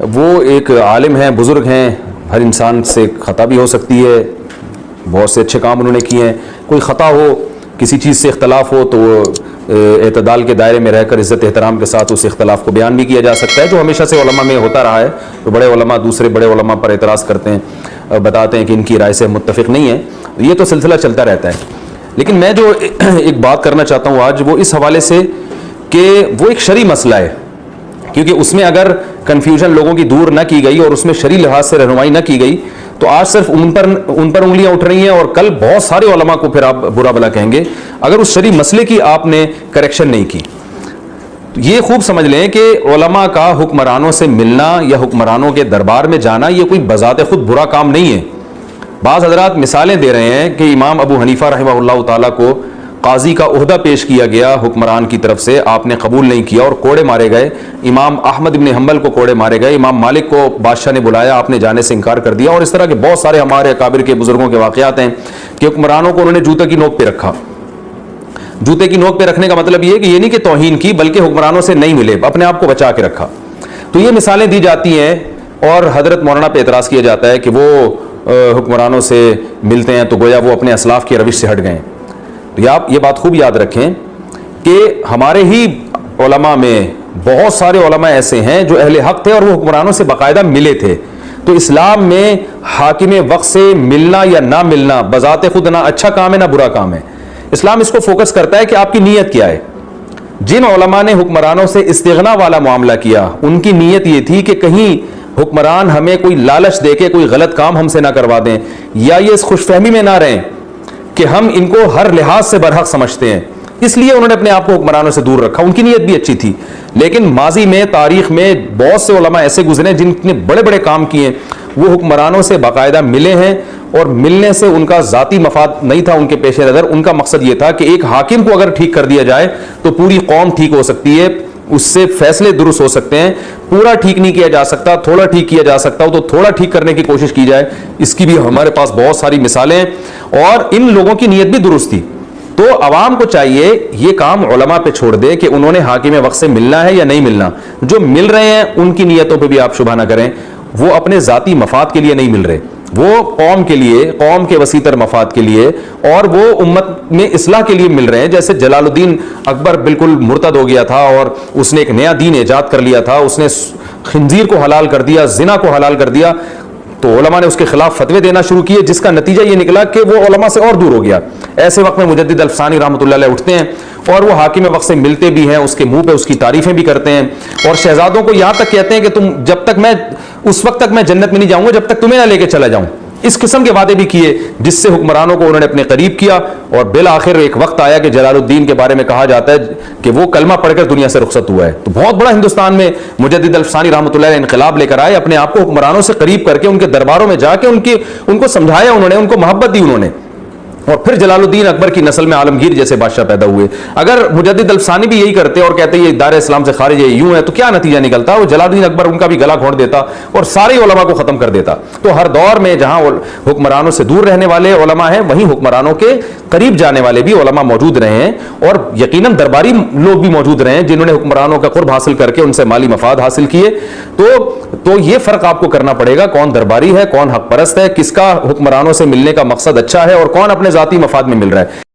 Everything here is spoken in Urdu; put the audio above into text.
وہ ایک عالم ہیں, بزرگ ہیں, ہر انسان سے خطا بھی ہو سکتی ہے, بہت سے اچھے کام انہوں نے کیے ہیں. کوئی خطا ہو, کسی چیز سے اختلاف ہو, تو وہ اعتدال کے دائرے میں رہ کر عزت احترام کے ساتھ اس اختلاف کو بیان بھی کیا جا سکتا ہے, جو ہمیشہ سے علماء میں ہوتا رہا ہے. تو بڑے علماء دوسرے بڑے علماء پر اعتراض کرتے ہیں, بتاتے ہیں کہ ان کی رائے سے متفق نہیں ہیں. یہ تو سلسلہ چلتا رہتا ہے. لیکن میں جو ایک بات کرنا چاہتا ہوں آج, وہ اس حوالے سے کہ وہ ایک شرعی مسئلہ ہے, کیونکہ اس میں اگر کنفیوژن لوگوں کی دور نہ کی گئی اور اس میں شرعی لحاظ سے رہنمائی نہ کی گئی تو آج صرف ان پر انگلیاں اٹھ رہی ہیں اور کل بہت سارے علماء کو پھر آپ برا بھلا کہیں گے اگر اس شرعی مسئلے کی آپ نے کریکشن نہیں کی. تو یہ خوب سمجھ لیں کہ علماء کا حکمرانوں سے ملنا یا حکمرانوں کے دربار میں جانا یہ کوئی بذات خود برا کام نہیں ہے. بعض حضرات مثالیں دے رہے ہیں کہ امام ابو حنیفہ رحمہ اللہ تعالیٰ کو قاضی کا عہدہ پیش کیا گیا حکمران کی طرف سے, آپ نے قبول نہیں کیا اور کوڑے مارے گئے. امام احمد بن حنبل کو کوڑے مارے گئے. امام مالک کو بادشاہ نے بلایا, آپ نے جانے سے انکار کر دیا. اور اس طرح کے بہت سارے ہمارے اکابر کے بزرگوں کے واقعات ہیں کہ حکمرانوں کو انہوں نے جوتے کی نوک پہ رکھا. جوتے کی نوک پہ رکھنے کا مطلب یہ ہے کہ یہ نہیں کہ توہین کی, بلکہ حکمرانوں سے نہیں ملے, اپنے آپ کو بچا کے رکھا. تو یہ مثالیں دی جاتی ہیں اور حضرت مولانا پہ اعتراض کیا جاتا ہے کہ وہ حکمرانوں سے ملتے ہیں تو گویا وہ اپنے اسلاف کی روش سے ہٹ گئے. تو آپ یہ بات خوب یاد رکھیں کہ ہمارے ہی علماء میں بہت سارے علماء ایسے ہیں جو اہل حق تھے اور وہ حکمرانوں سے باقاعدہ ملے تھے. تو اسلام میں حاکم وقت سے ملنا یا نہ ملنا بذات خود نہ اچھا کام ہے نہ برا کام ہے. اسلام اس کو فوکس کرتا ہے کہ آپ کی نیت کیا ہے. جن علماء نے حکمرانوں سے استغنا والا معاملہ کیا ان کی نیت یہ تھی کہ کہیں حکمران ہمیں کوئی لالچ دے کے کوئی غلط کام ہم سے نہ کروا دیں, یا یہ اس خوش فہمی میں نہ رہیں کہ ہم ان کو ہر لحاظ سے برحق سمجھتے ہیں, اس لیے انہوں نے اپنے آپ کو حکمرانوں سے دور رکھا. ان کی نیت بھی اچھی تھی, لیکن ماضی میں تاریخ میں بہت سے علماء ایسے گزرے جن نے بڑے بڑے کام کیے, وہ حکمرانوں سے باقاعدہ ملے ہیں اور ملنے سے ان کا ذاتی مفاد نہیں تھا ان کے پیش نظر. ان کا مقصد یہ تھا کہ ایک حاکم کو اگر ٹھیک کر دیا جائے تو پوری قوم ٹھیک ہو سکتی ہے, اس سے فیصلے درست ہو سکتے ہیں. پورا ٹھیک نہیں کیا جا سکتا, تھوڑا ٹھیک کیا جا سکتا ہو تو تھوڑا ٹھیک کرنے کی کوشش کی جائے. اس کی بھی ہمارے پاس بہت ساری مثالیں ہیں اور ان لوگوں کی نیت بھی درست تھی. تو عوام کو چاہیے یہ کام علماء پہ چھوڑ دے کہ انہوں نے حاکم وقت سے ملنا ہے یا نہیں ملنا. جو مل رہے ہیں ان کی نیتوں پہ بھی آپ شبہ نہ کریں, وہ اپنے ذاتی مفاد کے لیے نہیں مل رہے, وہ قوم کے لیے, قوم کے وسیع تر مفاد کے لیے اور وہ امت میں اصلاح کے لیے مل رہے ہیں. جیسے جلال الدین اکبر بالکل مرتد ہو گیا تھا اور اس نے ایک نیا دین ایجاد کر لیا تھا, اس نے خنزیر کو حلال کر دیا, زنا کو حلال کر دیا. تو علماء نے اس کے خلاف فتوے دینا شروع کیے, جس کا نتیجہ یہ نکلا کہ وہ علماء سے اور دور ہو گیا. ایسے وقت میں مجدد الفسانی رحمۃ اللہ علیہ اٹھتے ہیں اور وہ حاکم وقت سے ملتے بھی ہیں, اس کے منہ پہ اس کی تعریفیں بھی کرتے ہیں اور شہزادوں کو یہاں تک کہتے ہیں کہ تم جب تک میں اس وقت تک میں جنت میں نہیں جاؤں گا جب تک تمہیں نہ لے کے چلا جاؤں. اس قسم کے وعدے بھی کیے جس سے حکمرانوں کو انہوں نے اپنے قریب کیا. اور بالآخر ایک وقت آیا کہ جلال الدین کے بارے میں کہا جاتا ہے کہ وہ کلمہ پڑھ کر دنیا سے رخصت ہوا ہے. تو بہت بڑا ہندوستان میں مجدد الفسانی رحمۃ اللہ علیہ انقلاب لے کر آئے, اپنے آپ کو حکمرانوں سے قریب کر کے ان کے درباروں میں جا کے ان کو سمجھایا, انہوں نے ان کو محبت دی انہوں نے, اور پھر جلال الدین اکبر کی نسل میں عالمگیر جیسے بادشاہ پیدا ہوئے. اگر مجدد الفسانی بھی یہی کرتے اور کہتے یہ دار اسلام سے خارج ہے, یوں ہے, تو کیا نتیجہ نکلتا؟ وہ جلال الدین اکبر ان کا بھی گلا گھونٹ دیتا اور سارے علماء کو ختم کر دیتا. تو ہر دور میں جہاں حکمرانوں سے دور رہنے والے علماء ہیں وہیں حکمرانوں کے قریب جانے والے بھی علماء موجود رہے ہیں, اور یقیناً درباری لوگ بھی موجود رہے ہیں جنہوں نے حکمرانوں کا قرب حاصل کر کے ان سے مالی مفاد حاصل کیے. تو یہ فرق آپ کو کرنا پڑے گا, کون درباری ہے, کون حق پرست ہے, کس کا حکمرانوں سے ملنے کا مقصد اچھا ہے اور کون اپنے ذاتی مفاد میں مل رہا ہے.